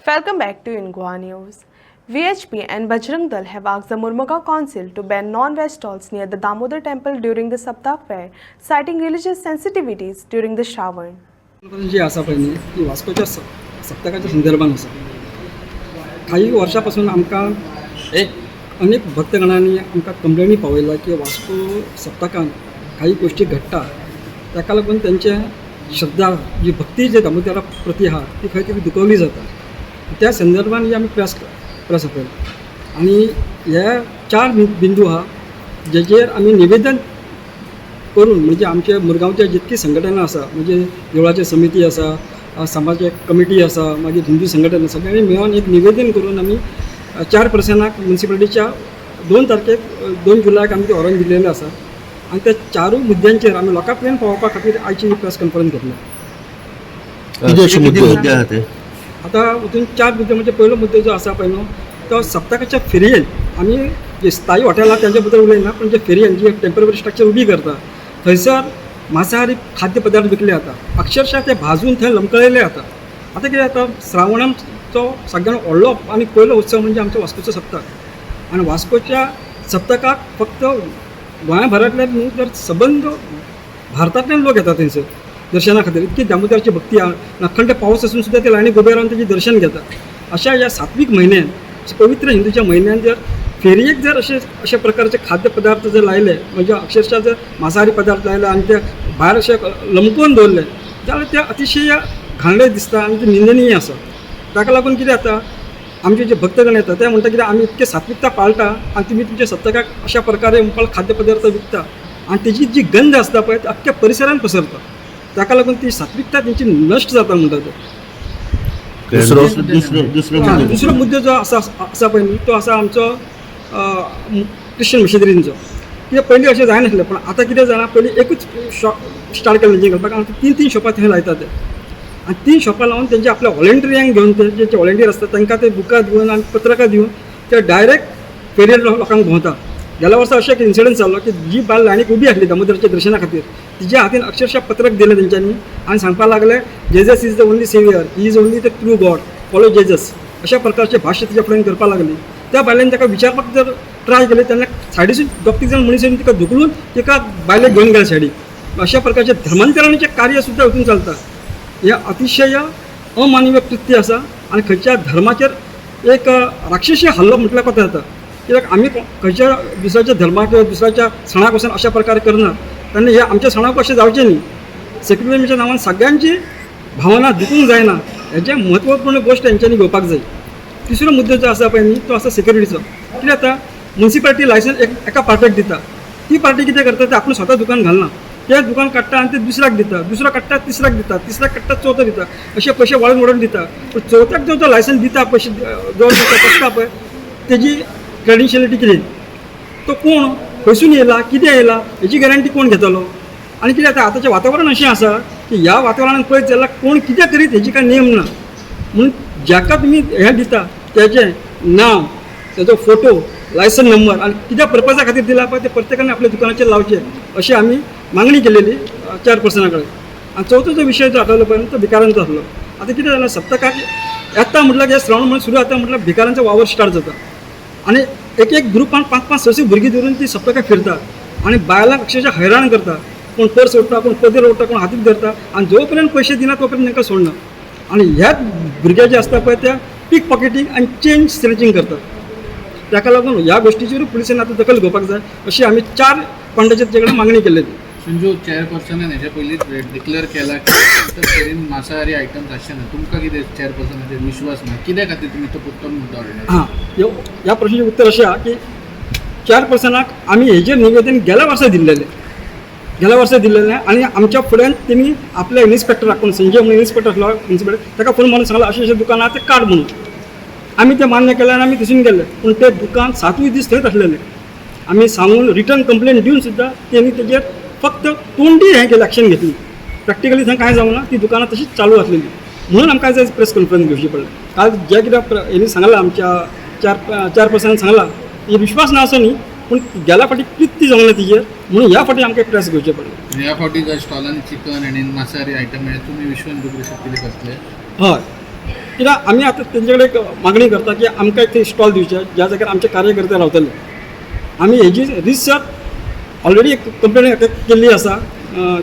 Welcome back to Ingoa News. VHP and Bajrang Dal have asked the Murmugao Council to ban non-veg stalls near the Damodar temple during the Saptak fair, citing religious sensitivities during the Shravan. जी आसा पळय ती वास्कोच्या सप्तकाच्या संदर्भान आसा. काही वर्षापासून आमकां अनेक भक्तगणांनी आमकां कंप्लेनी पावयला की वास्को सप्तकान काही गोष्टी घडटा ताका लागून त्यांचे श्रद्धा जी भक्ती जे दामोदरा प्रती आहा ती खंय तरी दुखवली जाता. त्या संदर्भान आमी प्रेस आपयला आनी हे 4 बिंदू आहा जेचेर आमी निवेदन करून म्हणजे आमच्या मुरगांवच्या जितकी संघटना आसा म्हणजे देवळाची समिती आसा, समाज कमिटी आसा, मागीर हिंदू संघटना सगळ्यांनी मेळून एक निवेदन करून आमी 4% म्युनिसिपालिटीच्या 2 तारखेक 2 जुलयाक आमी ते ऑरेंज दिलेले आसा आनी त्या 4 मुद्द्यांचेर आमी लोकां पर्यंत पावोवपा खातीर आयची ही प्रेस कॉन्फरन्स घेतल्या. आता हातून 4 मुद्दे म्हणजे पयलो मुद्दो जो आसा पळय न्हू तो सप्तकाच्या फेरयेन आमी जे स्थायी हॉटेलां त्यांच्या बद्दल उलयना पण जे फेरयेन जी टेम्पररी स्ट्रक्चर उबी करता थंयसर मांसाहारी खाद्य पदार्थ विकले जाता. अक्षरशः ते भाजून थंय लमकळयले जाता. आता कितें जाता श्रावणाचो सगळ्यान व्हडलो आनी पयलो उत्सव म्हणजे आमचो वास्कोचो सप्तक आनी वास्कोच्या सप्तकाक फक्त गोंयाभरांतल्यान न्हू तर सबंद भारतांतल्यान लोक येतात थंयसर दर्शना खातीर. इतकी दामोदराची भक्ती अखंड पावस असून सुद्दां ते लायनीक उबे रावन तेजें दर्शन घेतात. अशा ह्या सात्वीक म्हयन्यान पवित्र हिंदूच्या म्हयन्यान जर फेरयेक जर अशा प्रकारचे खाद्यपदार्थ जर लायले म्हणजे अक्षरशः जर मांसाहारी पदार्थ लायले आनी ते भायर अशे लमकोवन दवरले जाल्यार ते अतिशय घाणें दिसता आनी ते निंदनीय आसा. ताका लागून कितें जाता आमचे जे भक्तगण येतात ते म्हणटा कितें आमी इतके सात्विकता पाळटा आनी तुमी तुमच्या सप्तकाक अशा प्रकारे मुखार खाद्यपदार्थ विकता आनी तेजी जी गंध आसता पळय ती अख्ख्या परिसरान पसरता. ताका लागून ती सात्विकता तेंची नश्ट जाता म्हणटा ते. दुसरो मुद्दो जो आसा पळय न्ही तो आसा आमचो क्रिश्चन मिशनरींचो. कितें पयलीं अशें जायनासलें पण आतां कितें जालां पयलीं एकूच शॉप स्टार्ट केलें जें घालपाक आनी 3-3 शॉपां थंय लायतात ते आनी 3 शॉपां लावन तेंचे आपल्या व्हॉलंटियरांक घेवन ते जे व्हॉलंटियर आसता तांकां ते बुकां दिवन आनी पत्रकां दिवन ते डायरेक्ट फेरयेर लोकांक भोंवता. गेल्या वर्सा अशें एक इन्सिडंट जालो की जी बायल लायनीक उबी आसली दामोदराच्या दर्शना खातीर तिच्या हातीन अक्षरशः पत्रक दिलें तेंच्यांनी आनी सांगपाक लागले Jesus is the only saviour, he is only the true God, follow Jesus अशा प्रकारचे भाश्य तिच्या फुड्यान करपाक लागली. त्या बायलेन ताका विचारपाक जर ट्राय केले तेन्ना सायडीसून 2-3 जाण मनीस तिका धुकलून तिका बायलेक घेवन गेले सायडीक. अशा प्रकारचे धर्मांतरणाचे कार्य सुद्दां हितून चलता. हे अतिशय अमानवीय कृत्य आसा आनी खंयच्या धर्माचेर एक राक्षसीय हल्लो म्हटल्यार कथा जाता. कित्याक आमी खंयच्या दुसऱ्याच्या धर्माक किंवा दुसऱ्याच्या सणाक वचून अशा प्रकारे करना तेन्ना हे आमच्या सणाक अशें जावचें न्ही. सेक्युलरिझमच्या नांवान सगळ्यांची भावना दुखूंक जायना हेजें म्हत्वपूर्ण गोश्ट तेंच्यांनी घेवपाक जाय. तिसरो मुद्दो जो आसा पळय न्ही तो आसा सेक्युरिटीचो. कितें जाता म्युनिसिपालिटी लायसन्स एका पार्टीक दिता. ती पार्टी कितें करता ते आपणें स्वता दुकान घालना ते दुकान काडटा आनी ते दुसऱ्याक दिता, दुसरो काडटा तिसऱ्याक दिता, तिसऱ्याक काडटा चवथो दिता अशे पयशे वाडून वाडून दिता. पूण चवथ्याक जो तो लायसन्स दिता पयशे जो पडटा पळय तेजी क्रेडेन्शियलिटी कितें तो कोण खंयसून येयला कितें येयला हेची गॅरंटी कोण घेतलो. आनी कितें जाता आतांचें वातावरण अशें आसा की ह्या वातावरणान पळयत जाल्यार कोण कितें करीत हेजी कांय नेम ना. म्हणून जाका तुमी हें दिता तेजें नांव, तेजो फोटो, लायसन नंबर आनी कित्या पर्पजा खातीर दिला पळय ते प्रत्येकान आपल्या दुकानाचेर लावचें अशी आमी मागणी केलेली 4% कडेन. आनी चवथो जो विशय जो आठवलो पळय तो भिकारांचो आसलो. आतां कितें जालां सप्तकाक येता म्हटल्यार हे श्रावण म्हण सुरू जाता म्हटल्यार भिकारांचो वावर स्टार्ट जाता आनी एक ग्रुपान 5-6 भुरगीं धरून ती सप्तकाक फिरतात आनी बायलांक अक्षरशः हैराण करता. कोण पर्स ओडटा, कोण पदर ओडटा, कोण हातीक धरता आनी जो पर्यंत पयशे दिना तो पर्यंत तांकां सोडना. आनी ह्याच भुरगे जे आसता पळय ते पीक पॉकेटींग आनी चेंज स्नॅचिंग करतात. ताका लागून ह्या गोश्टीचेर पुलिसांनी आतां दखल घेवपाक जाय अशी आमी 4 पॉयंटाचेर तेजे कडेन मागणी केल्ली. संजू चेअरपर्सनान हेच्या पयलीं डिक्लेअर केला की मांसाहारी आयटम्स अशें ना. तुमकां कितें चेअरपर्सनाचेर विश्वास ना कित्या खातीर तुमी तो उत्तम मुद्दो हाडला? हां ह्या प्रश्नाचें उत्तर अशें आहा की 4%नाक आमी हेजेर निवेदन गेल्या वर्सा दिल्लेलें आनी आमच्या फुड्यान तेमी आपल्या इन्स्पेक्टराक कोण संजय म्हणून इन्स्पेक्टर आसलो म्युनिसिपालिटी ताका फोन मारून सांगलो अशें दुकान आहा तें काड म्हणून. आमी तें मान्य केलें आनी आमी थंयसून गेले पूण तें दुकान 7 दीस थंयच आसलेलें. आमी सांगून रिटर्न कंप्लेन दिवन सुद्दां तेणी तेजेर फक्त तोंडी हें केलें एक्शन घेतली. प्रॅक्टिकली थंय कांय जावना ती दुकानां तशीच चालू आसलेली. म्हणून आमकां आज प्रेस कॉन्फरन्स घेवची पडली. काल जे कितें हेणी सांगलां आमच्या 4% सांगलां हे विश्वास ना असो न्ही पूण गेल्या फाटी कृत्य जमलें तिजेर म्हणून ह्या फाटी आमकां प्रेस घेवचें पडलें. ह्या फाटी जर स्टॉलांनी चिकन आनी मांसाहारी आयटम मेळ्ळे तुमी विश्व हिंदू परिशद कितें करतले? हय कित्याक आमी आतां तेंचे कडेन एक मागणी करता की आमकां एक स्टॉल दिवचे ज्या जाग्यार आमचे कार्यकर्ते रावतले. आमी हेजी रिसर्च ऑलरेडी एक कंप्लेन केल्ली आसा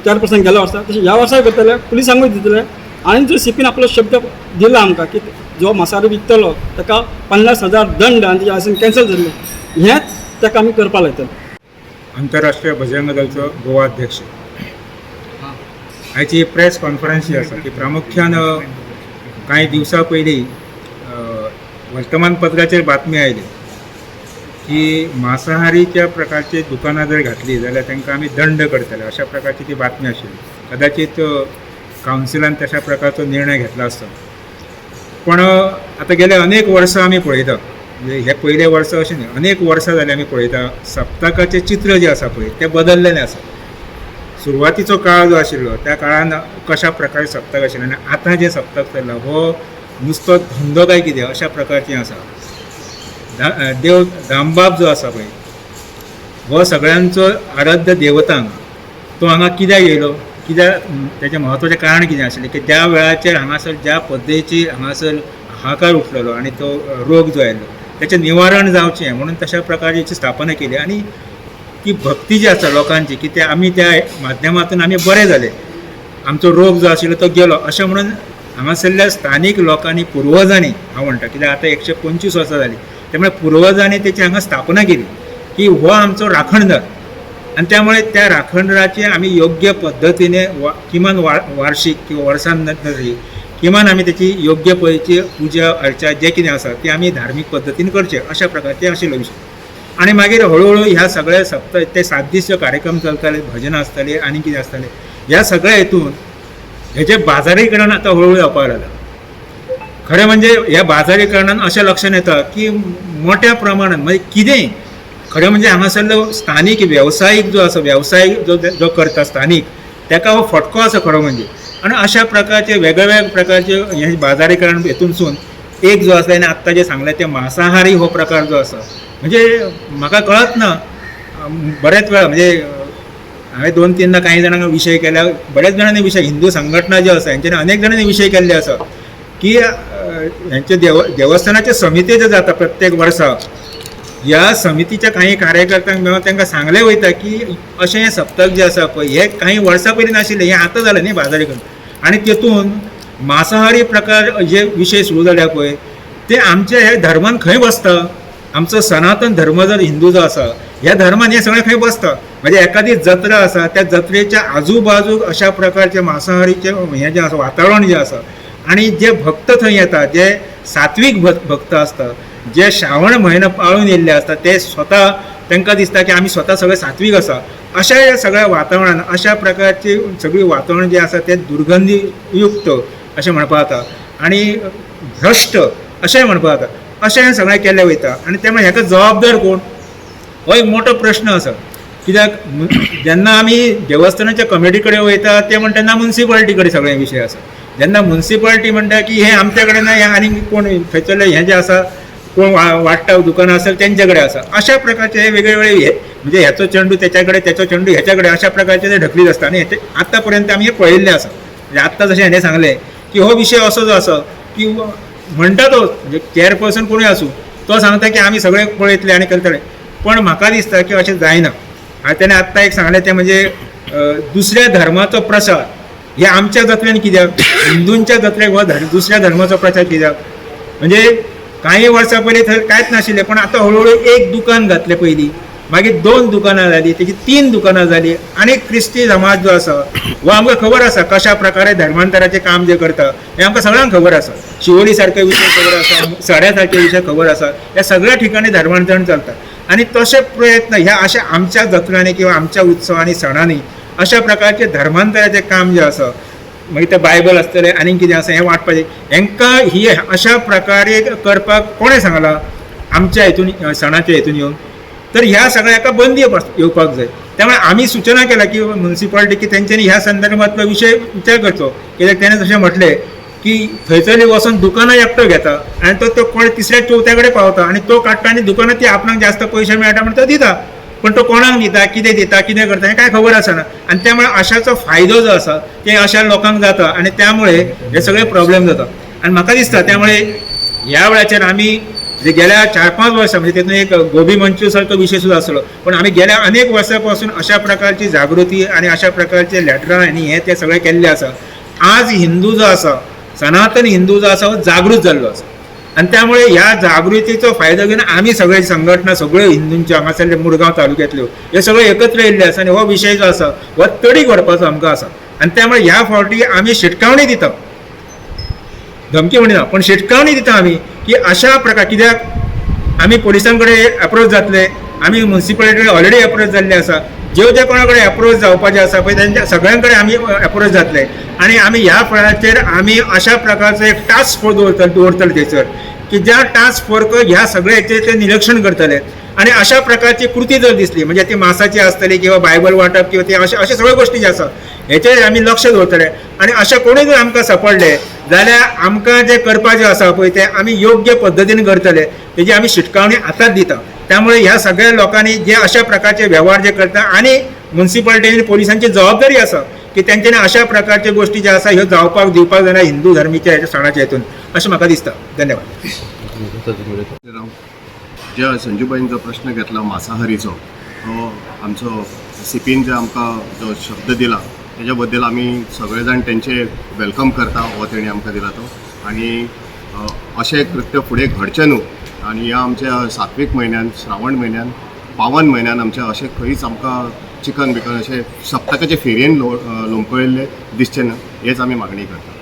4% गेल्या वर्सा, तशें ह्या वर्सा करतले, पुलिसांकूय दितले. आनी जो सीपीन आपलो शब्द दिला आमकां की जो मांसाहारी विकतलो ताका 50,000 दंड आनी तेजे आसन कॅन्सल जाल्लें हेंच ताका आमी करपा लायतले. आंतरराष्ट्रीय बजरंग दळचो गोवा अध्यक्ष आयची प्रेस कॉन्फरन्स जी आसा ती प्रामुख्यान कांय दिवसां पयलीं वर्तमानपत्राचेर बातमी आयली की मांसाहारीच्या प्रकारची दुकानां जर घातली जाल्यार तांकां आमी दंड करतले, अशा प्रकारची ती बातमी आशिल्ली. कदाचित कावन्सिलान तशा प्रकारचो निर्णय घेतला आसता. पण आतां गेले अनेक वर्सां आमी पळयता, म्हणजे हे पयले वर्स अशें न्ही, अनेक वर्सां जालीं आमी पळयता सप्तकाचें चित्र जें आसा पळय तें बदललेलें आसा. सुरवातीचो काळ जो आशिल्लो त्या काळान कशा प्रकारे सप्तक आशिल्लें आनी आतां जें सप्तक चल्लां हो नुसतो धंदो काय कितें अशा प्रकारचें आसा. देव दामबाब जो आसा पळय हो सगळ्यांचो आराध्य देवतांक तो हांगा कित्याक येयलो, कित्याक तेजें म्हत्वाचें कारण कितें आशिल्लें की त्या वेळाचेर हांगासर ज्या पद्दतीची हांगासर हाहाकार उठलेलो आनी तो रोग जो आयिल्लो तेचें निवारण जावचें म्हणून तशा प्रकारची स्थापना केली. आनी ती भक्ती जी आसा लोकांची की ते आमी त्या माध्यमांतून आमी बरे जाले, आमचो रोग जो आशिल्लो तो गेलो अशें म्हणून हांगासरल्या स्थानीक लोकांनी पुर्वजांनी हांव म्हणटा कित्याक आतां 125 वर्सां जालीं त्यामुळे पुर्वजांनी तेची हांगा स्थापना केली की हो आमचो राखणदार आनी त्यामुळे त्या राखणदाराची आमी योग्य पद्दतीने किमान वार्षिक किंवा वर्सान तरी किमान आमी तेची योग्य पळयची पुजा अर्चा जें कितें आसा ती आमी धार्मीक पद्दतीन करचें अशा प्रकारचे आशिल्लो विशय. आनी मागीर हळूहळू ह्या सगळ्या ते 7 दीस जे कार्यक्रम चलताले, भजनां आसतालीं आनी कितें आसतालें, ह्या सगळ्या हेतून हेजें बाजारीकरण आतां हळूहळू जावपाक लागलां. खरें म्हणजे ह्या बाजारीकरणान अशें लक्षांत येता की मोठ्या प्रमाणान म्हणजे कितेंय खरें म्हणजे हांगासरलो स्थानीक वेवसायीक जो आसा, वेवसायीक जो करता स्थानीक ताका हो फटको आसा खरो म्हणजे. आनी अशा प्रकारचे वेगवेगळ्या प्रकारचे हे बाजारीकरण हेतूनसून एक जो आसा आनी आत्तां जें सांगलें तें मांसाहारी हो प्रकार जो आसा म्हणजे म्हाका कळत ना. बरेच वेळा म्हणजे हांवें 2-3 कांय जाणांक विशय केल्या, बऱ्याच जाणांनी विशय हिंदू संघटना ज्यो आसा हेंच्यांनी अनेक जाणांनी विशय केल्ले आसा की हेंचे देवस्थानाचे समिती जे जाता प्रत्येक वर्सा ह्या समितीच्या काही कार्यकर्त्यांक मेळून तांकां सांगलें वयता की अशें हें सप्तक जें आसा पळय हें काही वर्सां पयलीं नाशिल्लें, हें आतां जालें न्ही बाजारीकरण. आनी तेतून मांसाहारी प्रकार जे विशय सुरू जाल्या पळय ते आमच्या ह्या धर्मान खंय बसता. आमचो सनातन धर्म जर हिंदू जो आसा ह्या धर्मान हें सगळें खंय बसता. म्हणजे एखादी जत्रा आसा त्या जत्रेच्या आजूबाजूक अशा प्रकारचे मांसाहारीचे हें जें आसा वातावरण जें आसा आनी जे भक्त थंय येता जे सात्वीक भक्त आसता जे श्रावण म्हयनो पाळून येयल्ले आसता ते स्वता तांकां दिसता की आमी स्वता सगळे सात्वीक आसा अशा ह्या सगळ्या वातावरणान अशा प्रकारची सगळी वातावरण जें आसा तें दुर्गंधीयुक्त अशें म्हणपा जाता आनी भ्रश्ट अशेंय म्हणपा जाता. अशें हें सगळें केल्लें वयता आनी त्यामुळे हाका जबाबदार कोण हो एक मोठो प्रश्न आसा. कित्याक जेन्ना आमी देवस्थानाच्या कमिटी कडेन वयता ते म्हणटा तेन्ना म्युन्सिपालिटी कडेन सगळे विशय आसा. जेन्ना म्युन्सिपालिटी म्हणटा की हें आमचे कडेन ना, हें आनी कोण थंयसरलें हें जें आसा कोण वाडटा दुकानां आसता तेंचे कडेन आसा. अशा प्रकारचे हे वेगळे हे म्हणजे ह्याचो चेंडू तेच्या कडेन, तेचो चेंडू ह्याच्या कडेन अशा प्रकारचे ते ढकलीत आसता. आनी आतां पर्यंत आमी हे पळयल्लें आसा. म्हणजे आत्तां जशें हेणें सांगलें की हो विशय असो जो आसा की म्हणटा तो म्हणजे चेअरपर्सन कोणूय आसूं तो सांगता की आमी सगळें पळयतले आनी करतले. पण म्हाका दिसता की अशें जायना. ताणें आत्तां एक सांगलें तें म्हणजे दुसऱ्या धर्माचो प्रसार हे आमच्या जात्रेन कित्याक, हिंदूंच्या जात्रेक हो दुसऱ्या धर्माचो प्रचार कित्याक. म्हणजे काही वर्सां पयलीं थंय कांयच नाशिल्लें पण आतां हळूहळू एक दुकान घातलें पयलीं, मागीर 2 दुकानां जालीं, तेची 3 दुकानां जालीं. आनी क्रिस्ती समाज जो आसा हो आमकां खबर आसा कशा प्रकारे धर्मांतराचें काम जें करता हें आमकां सगळ्यांक खबर आसा. शिवोली सारके विशय खबर आसा, सड्या सारके विशय खबर आसा. ह्या सगळ्या ठिकाणी धर्मांतरण चलता आनी तशे प्रयत्न ह्या अशा आमच्या जात्रांनी किंवा आमच्या उत्सवांनी सणांनी अशा प्रकारचे धर्मांतराचें काम जें आसा मागीर तें बायबल आसतलें आनी कितें आसा हें वाटपाचें हेंकां ही अशा प्रकारे करपाक कोणें सांगलां आमच्या हितून सणाच्या हितून येवन. तर ह्या सगळ्या हाका बंदी येवपाक जाय. त्यामुळे आमी सूचना केल्या की म्युन्सिपालिटी की तेंच्यांनी ह्या संदर्भांतलो विशय विचार करचो. कित्याक तेणें तशें म्हटलें की थंयसरली वचून दुकानां एकटो घेता आनी तो कोण 3-4 कडेन पावता आनी तो काडटा आनी दुकानां ती आपणाक जास्त पयशे मेळटा म्हण तो दिता. पण तो कोणाक दिता, कितें करता हें कांय खबर आसना. आनी त्यामुळे अशाचो फायदो जो आसा ते अशा लोकांक जाता आनी त्यामुळे हे सगळे प्रॉब्लेम जाता. आणि म्हाका दिसता त्यामुळे ह्या वेळाचेर आमी जे गेल्या 4-5 वर्सां म्हणजे तितून एक गोबी मंचूर सारको विशय सुद्धा आसलो, पण आमी गेल्या अनेक वर्सां पासून अशा प्रकारची जागृती आणि अशा प्रकारचे लेटरां आणि हे ते सगळे केल्ले आसा. आज हिंदू जो आसा, सनातन हिंदू जो आसा हो जागृत जाल्लो आसा आणि त्यामुळे ह्या जागृतीचो फायदो घेवन आमी सगळे संघटना सगळ्यो हिंदूंच्यो हांगासरले मुरगांव तालुक्यांतल्यो हे सगळे एकत्र येयल्ले आसा आणि हो विशय जो आसा हो तडीक व्हरपाचो आमकां आसा आणि त्यामुळे ह्या फावटी आमी शिटकावणी दिता, धमकी म्हणिना पण शिटकावणी दिता आमी की अशा प्रकार, कित्याक आमी पोलिसां कडेन अप्रोच जातले, आमी म्युन्सिपालिटी ऑलरेडी अप्रोच जाल्ले आसा, जे कोणा कडेन अप्रोच जावपाचे आसा पळय त्यांच्या सगळ्यां कडेन आमी अप्रोच जातले आणि आमी ह्या फळाचेर आमी अशा प्रकारचो एक टास्क फोर्स दवरतले थंयसर की ज्या टास्क फोर्स ह्या सगळ्याचेर ते निरीक्षण करतले आणि अशा प्रकारची कृती जर दिसली म्हणजे ती मासाची आसतली किंवा बायबल वाटप किंवा ते अशा सगळ्यो गोष्टी ज्यो आसा हेचेर आमी लक्ष दवरतले आणि अशा कोणूय जर आमकां सापडले जाल्यार आमकां जे करपाचें आसा पळय ते आमी योग्य पद्दतीन करतले, तेजी आमी शिटकावणी आतांच दिता. त्यामुळे ह्या सगळ्या लोकांनी जे अशा प्रकारचे व्यवहार जे करता आणि म्युन्सिपालिटी आणि पोलिसांची जबाबदारी आसा की तेंच्यांनी अशा प्रकारचे गोष्टी ज्या आसा ह्यो जावपाक दिवपाक जायना हिंदू धर्मीच्या ह्याच्या सणाच्या हितून, अशें म्हाका दिसता. धन्यवाद. ज्या संजूबाईंचो प्रश्न घेतला मांसाहारीचो, तो आमचो सीपीन जे आमकां जो शब्द दिला तेज्या बद्दल आमी सगळे जाण तेंचे वेलकम करता, हो तेणी आमकां दिला तो. आणि अशें कृत्य फुडें घडचें न्हू आणि ह्या आमच्या सात्वीक म्हयन्यान, श्रावण म्हयन्यान, पावन म्हयन्यान आमच्या अशें खंयच आमकां चिकन बिकन अशें सप्तकाचे फेरयेन लोंबकळिल्ले दिसचें ना, हेच आमी मागणी करता.